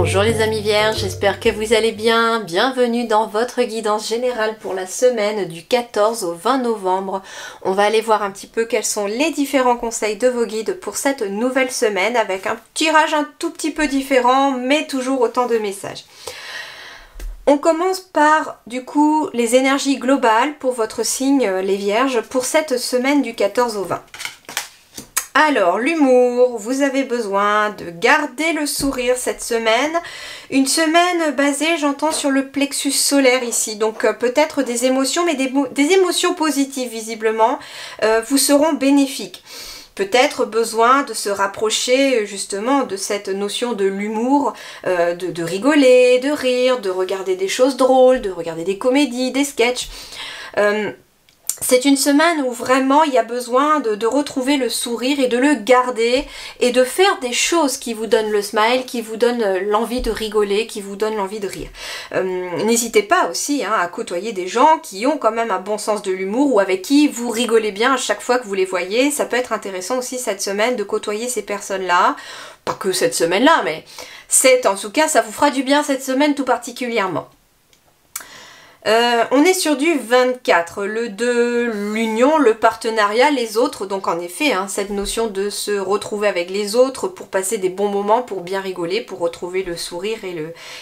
Bonjour les amis vierges, j'espère que vous allez bien. Bienvenue dans votre guidance générale pour la semaine du 14 au 20 novembre. On va aller voir un petit peu quels sont les différents conseils de vos guides pour cette nouvelle semaine avec un tirage un tout petit peu différent mais toujours autant de messages. On commence par du coup les énergies globales pour votre signe les vierges pour cette semaine du 14 au 20. Alors, l'humour, vous avez besoin de garder le sourire cette semaine. Une semaine basée, j'entends, sur le plexus solaire ici. Donc, peut-être des émotions, mais des émotions positives, visiblement, vous seront bénéfiques. Peut-être besoin de se rapprocher, justement, de cette notion de l'humour, de rigoler, de rire, de regarder des choses drôles, de regarder des comédies, des sketchs. C'est une semaine où vraiment il y a besoin de retrouver le sourire et de le garder et de faire des choses qui vous donnent le smile, qui vous donnent l'envie de rigoler, qui vous donnent l'envie de rire. N'hésitez pas aussi à côtoyer des gens qui ont quand même un bon sens de l'humour ou avec qui vous rigolez bien à chaque fois que vous les voyez. Ça peut être intéressant aussi cette semaine de côtoyer ces personnes-là. Pas que cette semaine-là, mais en tout cas ça vous fera du bien cette semaine tout particulièrement. On est sur du 24, le 2, l'union, le partenariat, les autres, donc en effet, cette notion de se retrouver avec les autres pour passer des bons moments, pour bien rigoler, pour retrouver le sourire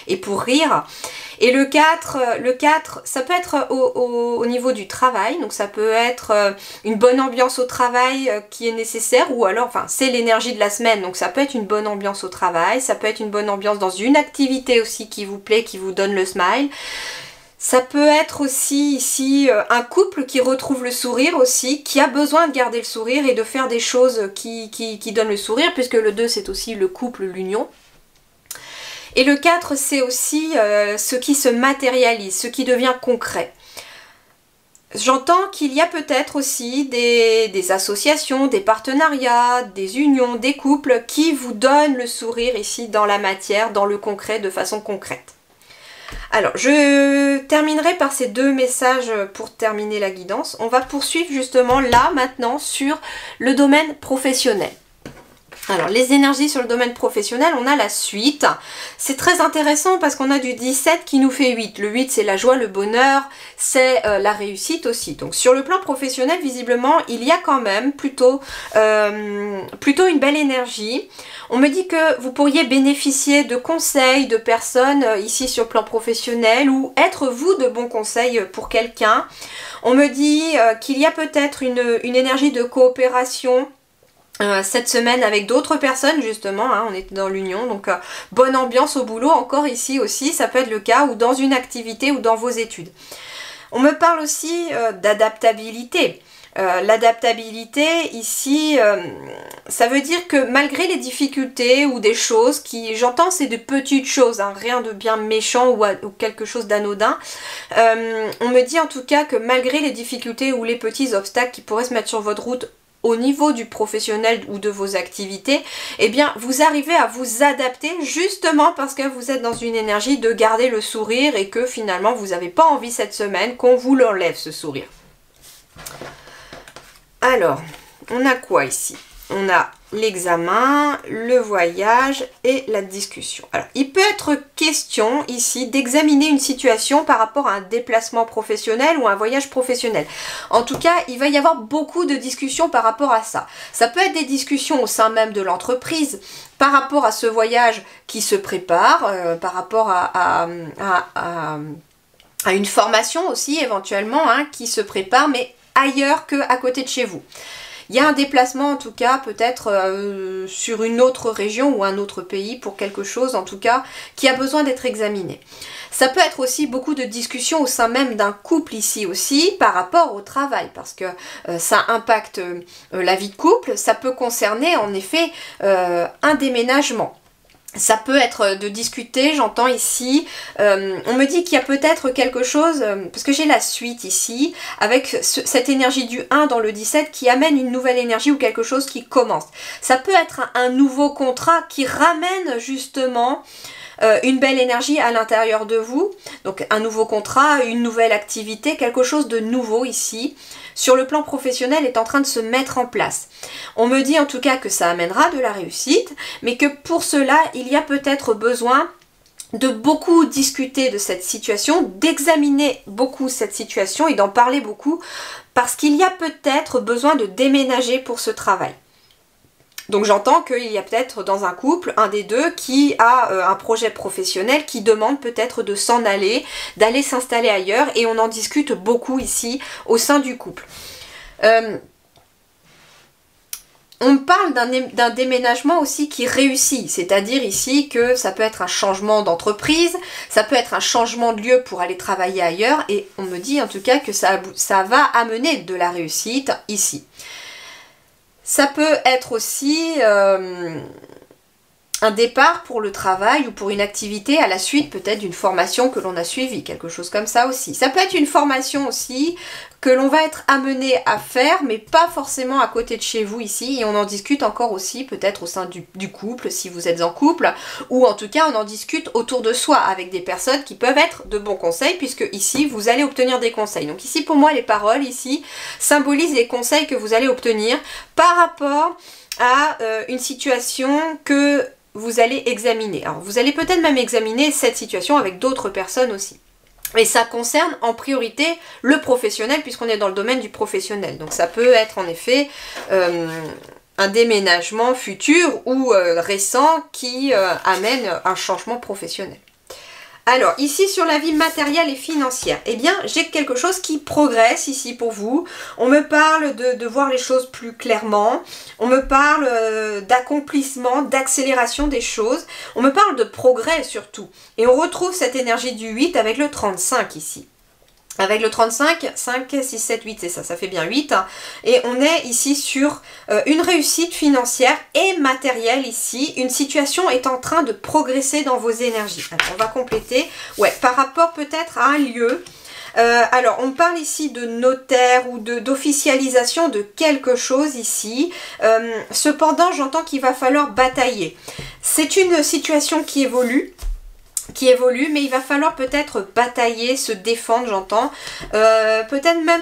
et pour rire. Et le 4, ça peut être au niveau du travail, donc ça peut être une bonne ambiance au travail qui est nécessaire, ou alors, enfin, c'est l'énergie de la semaine, donc ça peut être une bonne ambiance au travail, ça peut être une bonne ambiance dans une activité aussi qui vous plaît, qui vous donne le smile. Ça peut être aussi ici un couple qui retrouve le sourire aussi, qui a besoin de garder le sourire et de faire des choses qui donnent le sourire, puisque le 2 c'est aussi le couple, l'union. Et le 4 c'est aussi ce qui se matérialise, ce qui devient concret. J'entends qu'il y a peut-être aussi des associations, des partenariats, des unions, des couples qui vous donnent le sourire ici dans la matière, dans le concret, de façon concrète. Alors, je terminerai par ces deux messages pour terminer la guidance. On va poursuivre justement là, maintenant, sur le domaine professionnel. Alors, les énergies sur le domaine professionnel, on a la suite. C'est très intéressant parce qu'on a du 17 qui nous fait 8. Le 8, c'est la joie, le bonheur, c'est la réussite aussi. Donc, sur le plan professionnel, visiblement, il y a quand même plutôt une belle énergie. On me dit que vous pourriez bénéficier de conseils de personnes ici sur le plan professionnel ou être vous de bons conseils pour quelqu'un. On me dit qu'il y a peut-être une énergie de coopération cette semaine avec d'autres personnes justement, on est dans l'union, donc bonne ambiance au boulot encore ici aussi, ça peut être le cas, ou dans une activité ou dans vos études. On me parle aussi d'adaptabilité. L'adaptabilité ici, ça veut dire que malgré les difficultés ou des choses qui, j'entends c'est de petites choses, rien de bien méchant ou quelque chose d'anodin, on me dit en tout cas que malgré les difficultés ou les petits obstacles qui pourraient se mettre sur votre route au niveau du professionnel ou de vos activités, eh bien vous arrivez à vous adapter justement parce que vous êtes dans une énergie de garder le sourire et que finalement vous n'avez pas envie cette semaine qu'on vous l'enlève ce sourire. Alors, on a quoi ici? On a l'examen, le voyage et la discussion. Alors, il peut être question ici d'examiner une situation par rapport à un déplacement professionnel ou un voyage professionnel. En tout cas, il va y avoir beaucoup de discussions par rapport à ça. Ça peut être des discussions au sein même de l'entreprise par rapport à ce voyage qui se prépare, par rapport à une formation aussi éventuellement qui se prépare, mais ailleurs qu'à côté de chez vous. Il y a un déplacement en tout cas, peut-être sur une autre région ou un autre pays pour quelque chose en tout cas qui a besoin d'être examiné. Ça peut être aussi beaucoup de discussions au sein même d'un couple ici aussi par rapport au travail parce que ça impacte la vie de couple, ça peut concerner en effet un déménagement. Ça peut être de discuter, j'entends ici, on me dit qu'il y a peut-être quelque chose, parce que j'ai la suite ici, avec cette énergie du 1 dans le 17 qui amène une nouvelle énergie ou quelque chose qui commence. Ça peut être un nouveau contrat qui ramène justement une belle énergie à l'intérieur de vous, donc un nouveau contrat, une nouvelle activité, quelque chose de nouveau ici, sur le plan professionnel est en train de se mettre en place. On me dit en tout cas que ça amènera de la réussite, mais que pour cela, il y a peut-être besoin de beaucoup discuter de cette situation, d'examiner beaucoup cette situation et d'en parler beaucoup, parce qu'il y a peut-être besoin de déménager pour ce travail. Donc j'entends qu'il y a peut-être dans un couple, un des deux qui a un projet professionnel qui demande peut-être de s'en aller, d'aller s'installer ailleurs, et on en discute beaucoup ici au sein du couple. On parle d'un déménagement aussi qui réussit, c'est-à-dire ici que ça peut être un changement d'entreprise, ça peut être un changement de lieu pour aller travailler ailleurs, et on me dit en tout cas que ça va amener de la réussite ici. Ça peut être aussi un départ pour le travail ou pour une activité à la suite peut-être d'une formation que l'on a suivie, quelque chose comme ça aussi. Ça peut être une formation aussi que l'on va être amené à faire, mais pas forcément à côté de chez vous ici, et on en discute encore aussi peut-être au sein du couple, si vous êtes en couple, ou en tout cas on en discute autour de soi, avec des personnes qui peuvent être de bons conseils, puisque ici vous allez obtenir des conseils. Donc ici pour moi les paroles ici symbolisent les conseils que vous allez obtenir par rapport à une situation que vous allez examiner. Alors vous allez peut-être même examiner cette situation avec d'autres personnes aussi. Et ça concerne en priorité le professionnel, puisqu'on est dans le domaine du professionnel. Donc ça peut être en effet un déménagement futur ou récent qui amène un changement professionnel. Alors, ici sur la vie matérielle et financière, eh bien, j'ai quelque chose qui progresse ici pour vous. On me parle de voir les choses plus clairement. On me parle d'accomplissement, d'accélération des choses. On me parle de progrès surtout. Et on retrouve cette énergie du 8 avec le 35 ici. Avec le 35, 5, 6, 7, 8, c'est ça, ça fait bien 8. Hein. Et on est ici sur une réussite financière et matérielle ici. Une situation est en train de progresser dans vos énergies. Alors, on va compléter. Ouais, par rapport peut-être à un lieu. Alors, on parle ici de notaire ou d'officialisation de quelque chose ici. Cependant, j'entends qu'il va falloir batailler. C'est une situation qui évolue, mais il va falloir peut-être batailler, se défendre, j'entends, peut-être même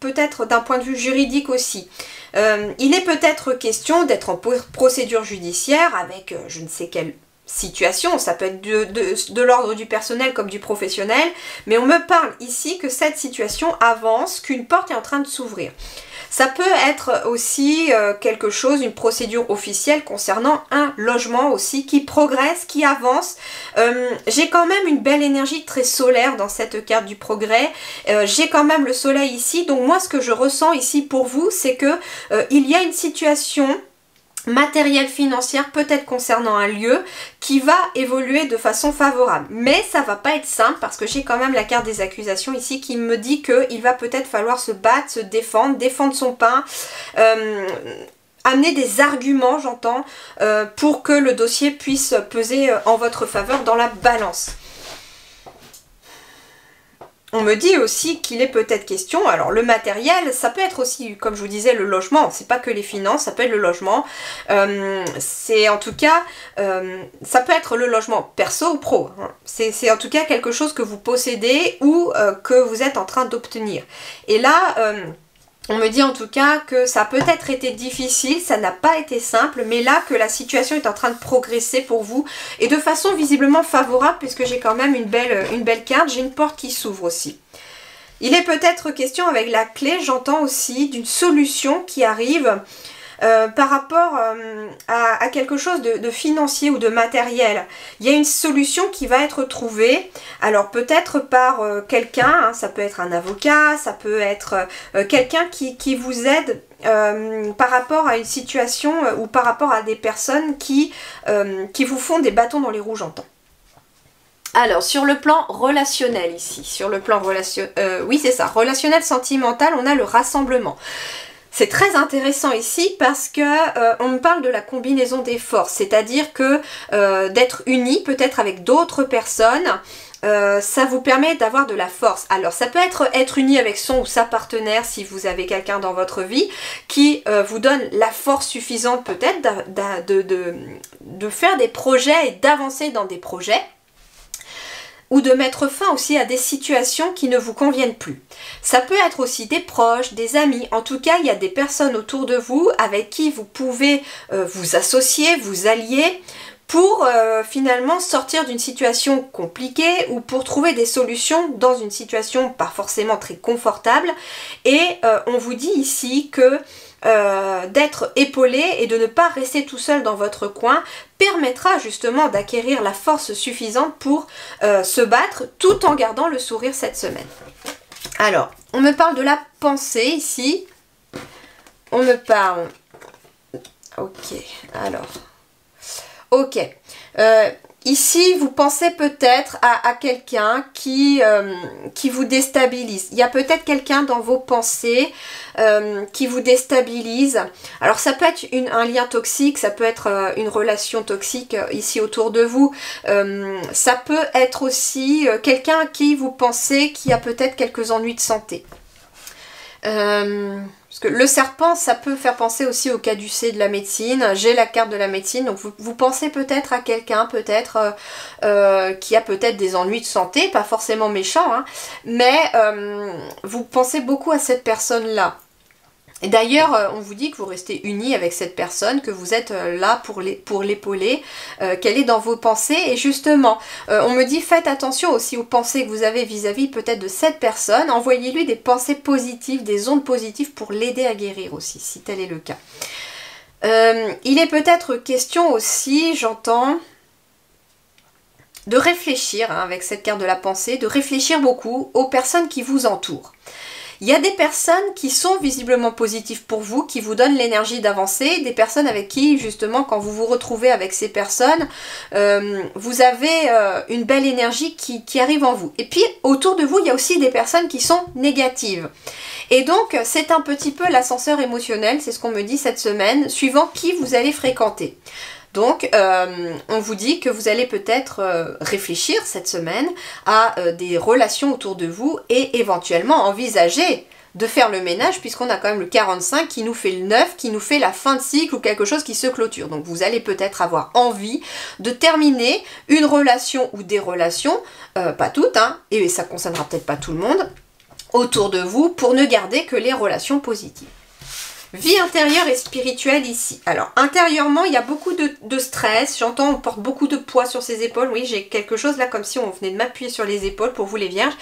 peut-être d'un point de vue juridique aussi. Il est peut-être question d'être en procédure judiciaire avec je ne sais quelle situation, ça peut être de l'ordre du personnel comme du professionnel, mais on me parle ici que cette situation avance, qu'une porte est en train de s'ouvrir. Ça peut être aussi quelque chose, une procédure officielle concernant un logement aussi qui progresse, qui avance. J'ai quand même une belle énergie très solaire dans cette carte du progrès. J'ai quand même le soleil ici. Donc moi, ce que je ressens ici pour vous, c'est que il y a une situation matérielle financière, peut-être concernant un lieu, qui va évoluer de façon favorable. Mais ça va pas être simple parce que j'ai quand même la carte des accusations ici qui me dit qu'il va peut-être falloir se battre, se défendre, défendre son pain, amener des arguments, j'entends, pour que le dossier puisse peser en votre faveur dans la balance. On me dit aussi qu'il est peut-être question, alors le matériel, ça peut être aussi, comme je vous disais, le logement, c'est pas que les finances, ça peut être le logement, c'est en tout cas, ça peut être le logement perso ou pro, hein. C'est en tout cas quelque chose que vous possédez ou que vous êtes en train d'obtenir. Et là, on me dit en tout cas que ça a peut-être été difficile, ça n'a pas été simple, mais là que la situation est en train de progresser pour vous et de façon visiblement favorable puisque j'ai quand même une belle carte, j'ai une porte qui s'ouvre aussi. Il est peut-être question avec la clé, j'entends aussi, d'une solution qui arrive par rapport à quelque chose de financier ou de matériel. Il y a une solution qui va être trouvée, alors peut-être par quelqu'un, hein, ça peut être un avocat, ça peut être quelqu'un qui vous aide par rapport à une situation ou par rapport à des personnes qui vous font des bâtons dans les roues, j'entends. Alors, sur le plan relationnel ici, sur le plan relationnel, oui c'est ça, relationnel sentimental, on a le rassemblement. C'est très intéressant ici parce que on me parle de la combinaison des forces, c'est-à-dire que d'être unis peut-être avec d'autres personnes, ça vous permet d'avoir de la force. Alors ça peut être uni avec son ou sa partenaire si vous avez quelqu'un dans votre vie qui vous donne la force suffisante peut-être de faire des projets et d'avancer dans des projets. Ou de mettre fin aussi à des situations qui ne vous conviennent plus. Ça peut être aussi des proches, des amis, en tout cas il y a des personnes autour de vous avec qui vous pouvez vous associer, vous allier pour finalement sortir d'une situation compliquée ou pour trouver des solutions dans une situation pas forcément très confortable. Et on vous dit ici que d'être épaulé et de ne pas rester tout seul dans votre coin permettra justement d'acquérir la force suffisante pour se battre tout en gardant le sourire cette semaine. Alors, on me parle de la pensée ici. On me parle... Ok, alors... Ok. Ici, vous pensez peut-être à quelqu'un qui vous déstabilise. Il y a peut-être quelqu'un dans vos pensées qui vous déstabilise. Alors, ça peut être un lien toxique, ça peut être une relation toxique ici autour de vous. Ça peut être aussi quelqu'un à qui vous pensez qui a peut-être quelques ennuis de santé. Parce que le serpent, ça peut faire penser aussi au caducée de la médecine. J'ai la carte de la médecine, donc vous pensez peut-être à quelqu'un, peut-être qui a peut-être des ennuis de santé, pas forcément méchant, hein, mais vous pensez beaucoup à cette personne-là. Et d'ailleurs, on vous dit que vous restez unis avec cette personne, que vous êtes là pour l'épauler, qu'elle est dans vos pensées. Et justement, on me dit faites attention aussi aux pensées que vous avez vis-à-vis peut-être de cette personne. Envoyez-lui des pensées positives, des ondes positives pour l'aider à guérir aussi, si tel est le cas. Il est peut-être question aussi, j'entends, de réfléchir hein, avec cette carte de la pensée, de réfléchir beaucoup aux personnes qui vous entourent. Il y a des personnes qui sont visiblement positives pour vous, qui vous donnent l'énergie d'avancer, des personnes avec qui, justement, quand vous vous retrouvez avec ces personnes, vous avez une belle énergie qui arrive en vous. Et puis, autour de vous, il y a aussi des personnes qui sont négatives. Et donc, c'est un petit peu l'ascenseur émotionnel, c'est ce qu'on me dit cette semaine, suivant qui vous allez fréquenter. Donc, on vous dit que vous allez peut-être réfléchir cette semaine à des relations autour de vous et éventuellement envisager de faire le ménage puisqu'on a quand même le 45 qui nous fait le 9, qui nous fait la fin de cycle ou quelque chose qui se clôture. Donc, vous allez peut-être avoir envie de terminer une relation ou des relations, pas toutes, hein, et ça ne concernera peut-être pas tout le monde, autour de vous pour ne garder que les relations positives. Vie intérieure et spirituelle ici. Alors, intérieurement, il y a beaucoup de stress. J'entends, on porte beaucoup de poids sur ses épaules. Oui, j'ai quelque chose là, comme si on venait de m'appuyer sur les épaules pour vous les vierges.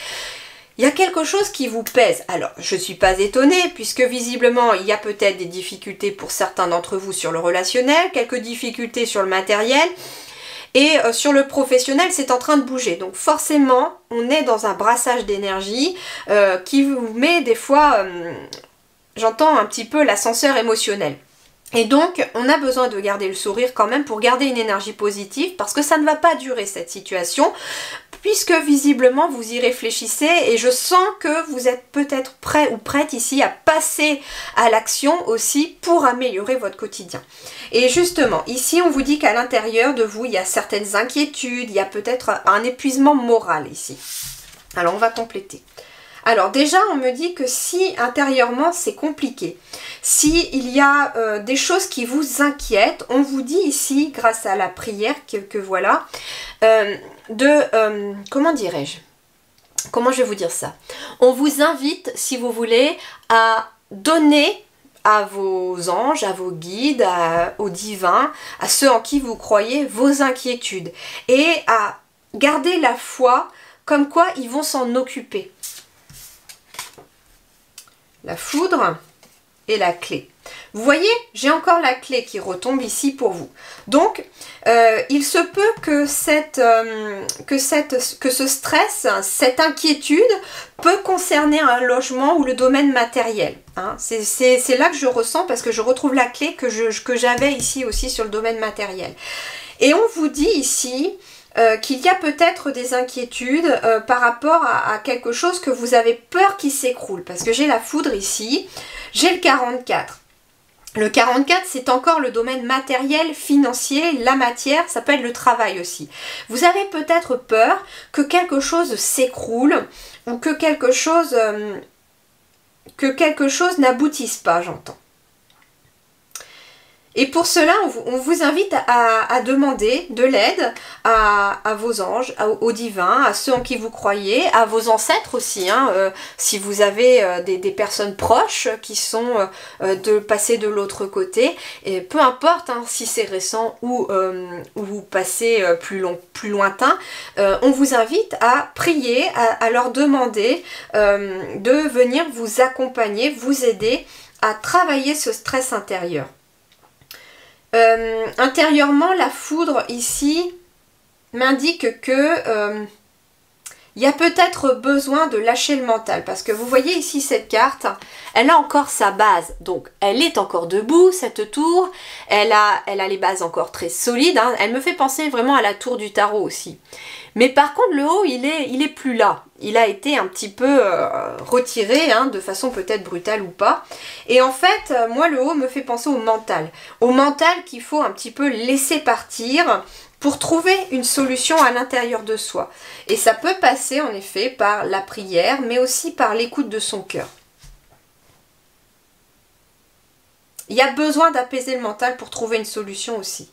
Il y a quelque chose qui vous pèse. Alors, je ne suis pas étonnée, puisque visiblement, il y a peut-être des difficultés pour certains d'entre vous sur le relationnel, quelques difficultés sur le matériel. Et sur le professionnel, c'est en train de bouger. Donc forcément, on est dans un brassage d'énergie qui vous met des fois... J'entends un petit peu l'ascenseur émotionnel. Et donc, on a besoin de garder le sourire quand même pour garder une énergie positive parce que ça ne va pas durer cette situation puisque visiblement vous y réfléchissez et je sens que vous êtes peut-être prêt ou prête ici à passer à l'action aussi pour améliorer votre quotidien. Et justement, ici on vous dit qu'à l'intérieur de vous, il y a certaines inquiétudes, il y a peut-être un épuisement moral ici. Alors, on va compléter. Alors déjà, on me dit que si intérieurement c'est compliqué, si il y a des choses qui vous inquiètent, on vous dit ici, grâce à la prière que voilà, comment dirais-je? Comment je vais vous dire ça? On vous invite, si vous voulez, à donner à vos anges, à vos guides, aux divins, à ceux en qui vous croyez, vos inquiétudes. Et à garder la foi comme quoi ils vont s'en occuper. La foudre et la clé. Vous voyez, j'ai encore la clé qui retombe ici pour vous. Donc, il se peut que ce stress, cette inquiétude peut concerner un logement ou le domaine matériel. Hein. C'est là que je ressens parce que je retrouve la clé que j'avais ici aussi sur le domaine matériel. Et on vous dit ici... qu'il y a peut-être des inquiétudes par rapport à quelque chose que vous avez peur qui s'écroule. Parce que j'ai la foudre ici, j'ai le 44. Le 44, c'est encore le domaine matériel, financier, la matière, ça peut être le travail aussi. Vous avez peut-être peur que quelque chose s'écroule ou que quelque chose n'aboutisse pas, j'entends. Et pour cela, on vous invite à demander de l'aide à vos anges, au divin, à ceux en qui vous croyez, à vos ancêtres aussi. Hein, si vous avez des personnes proches qui sont passées de l'autre côté, et peu importe hein, si c'est récent ou passé plus lointain, on vous invite à prier, à leur demander de venir vous accompagner, vous aider à travailler ce stress intérieur. Intérieurement, la foudre ici m'indique que il y a peut-être besoin de lâcher le mental, parce que vous voyez ici cette carte, elle a encore sa base, donc elle est encore debout cette tour, elle a les bases encore très solides, hein. Elle me fait penser vraiment à la tour du tarot aussi. Mais par contre le haut il est plus là, il a été un petit peu retiré, hein, de façon peut-être brutale ou pas. Et en fait moi le haut me fait penser au mental qu'il faut un petit peu laisser partir pour trouver une solution à l'intérieur de soi. Et ça peut passer en effet par la prière, mais aussi par l'écoute de son cœur. Il y a besoin d'apaiser le mental pour trouver une solution aussi.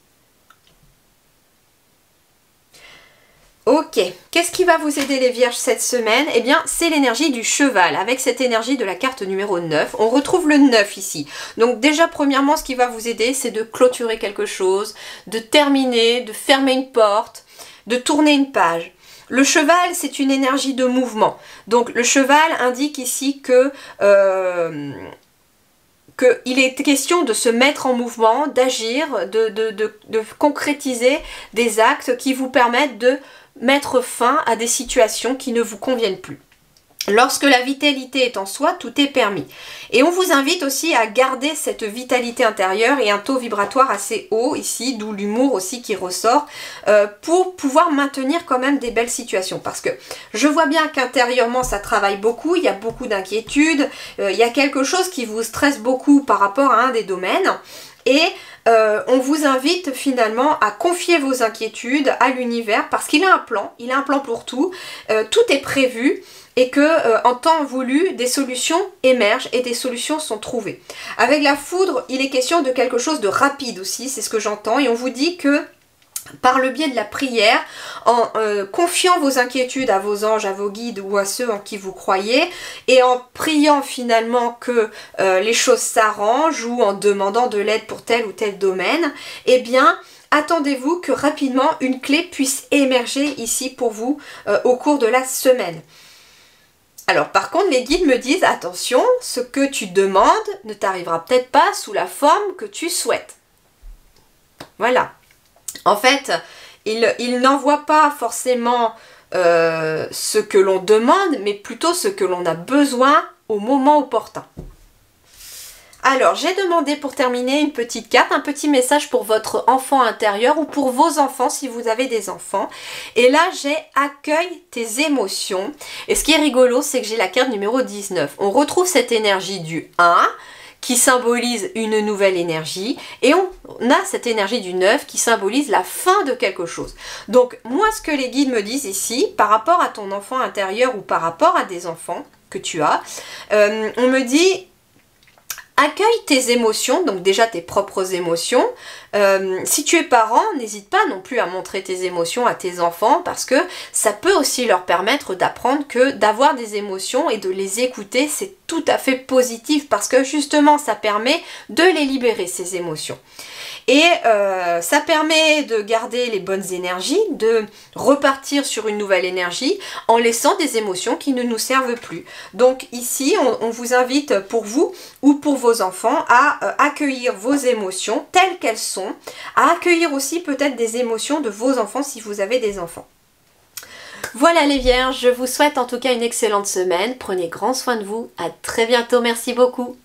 Ok, qu'est-ce qui va vous aider les vierges cette semaine? Eh bien, c'est l'énergie du cheval, avec cette énergie de la carte numéro 9. On retrouve le 9 ici. Donc déjà, premièrement, ce qui va vous aider, c'est de clôturer quelque chose, de terminer, de fermer une porte, de tourner une page. Le cheval, c'est une énergie de mouvement. Donc le cheval indique ici que... qu'il est question de se mettre en mouvement, d'agir, de concrétiser des actes qui vous permettent de mettre fin à des situations qui ne vous conviennent plus. Lorsque la vitalité est en soi, tout est permis. Et on vous invite aussi à garder cette vitalité intérieure et un taux vibratoire assez haut ici, d'où l'humour aussi qui ressort, pour pouvoir maintenir quand même des belles situations. Parce que je vois bien qu'intérieurement ça travaille beaucoup, il y a beaucoup d'inquiétudes, il y a quelque chose qui vous stresse beaucoup par rapport à un des domaines. Et on vous invite finalement à confier vos inquiétudes à l'univers parce qu'il a un plan pour tout, tout est prévu. Et que en temps voulu, des solutions émergent et des solutions sont trouvées. Avec la foudre, il est question de quelque chose de rapide aussi, c'est ce que j'entends. Et on vous dit que par le biais de la prière, en confiant vos inquiétudes à vos anges, à vos guides ou à ceux en qui vous croyez, et en priant finalement que les choses s'arrangent ou en demandant de l'aide pour tel ou tel domaine, eh bien... attendez-vous que rapidement une clé puisse émerger ici pour vous au cours de la semaine. Alors par contre les guides me disent attention, ce que tu demandes ne t'arrivera peut-être pas sous la forme que tu souhaites. Voilà. En fait, il n'envoie pas forcément ce que l'on demande, mais plutôt ce que l'on a besoin au moment opportun. Alors, j'ai demandé pour terminer une petite carte, un petit message pour votre enfant intérieur ou pour vos enfants si vous avez des enfants. Et là, j'ai accueille tes émotions. Et ce qui est rigolo, c'est que j'ai la carte numéro 19. On retrouve cette énergie du 1 qui symbolise une nouvelle énergie et on a cette énergie du 9 qui symbolise la fin de quelque chose. Donc, moi, ce que les guides me disent ici, par rapport à ton enfant intérieur ou par rapport à des enfants que tu as, on me dit... accueille tes émotions, donc déjà tes propres émotions. Si tu es parent, n'hésite pas non plus à montrer tes émotions à tes enfants parce que ça peut aussi leur permettre d'apprendre que d'avoir des émotions et de les écouter, c'est tout à fait positif parce que justement ça permet de les libérer ces émotions. Et ça permet de garder les bonnes énergies, de repartir sur une nouvelle énergie en laissant des émotions qui ne nous servent plus. Donc ici, on vous invite pour vous ou pour vos enfants à accueillir vos émotions telles qu'elles sont, à accueillir aussi peut-être des émotions de vos enfants si vous avez des enfants. Voilà les vierges, je vous souhaite en tout cas une excellente semaine. Prenez grand soin de vous. À très bientôt, merci beaucoup.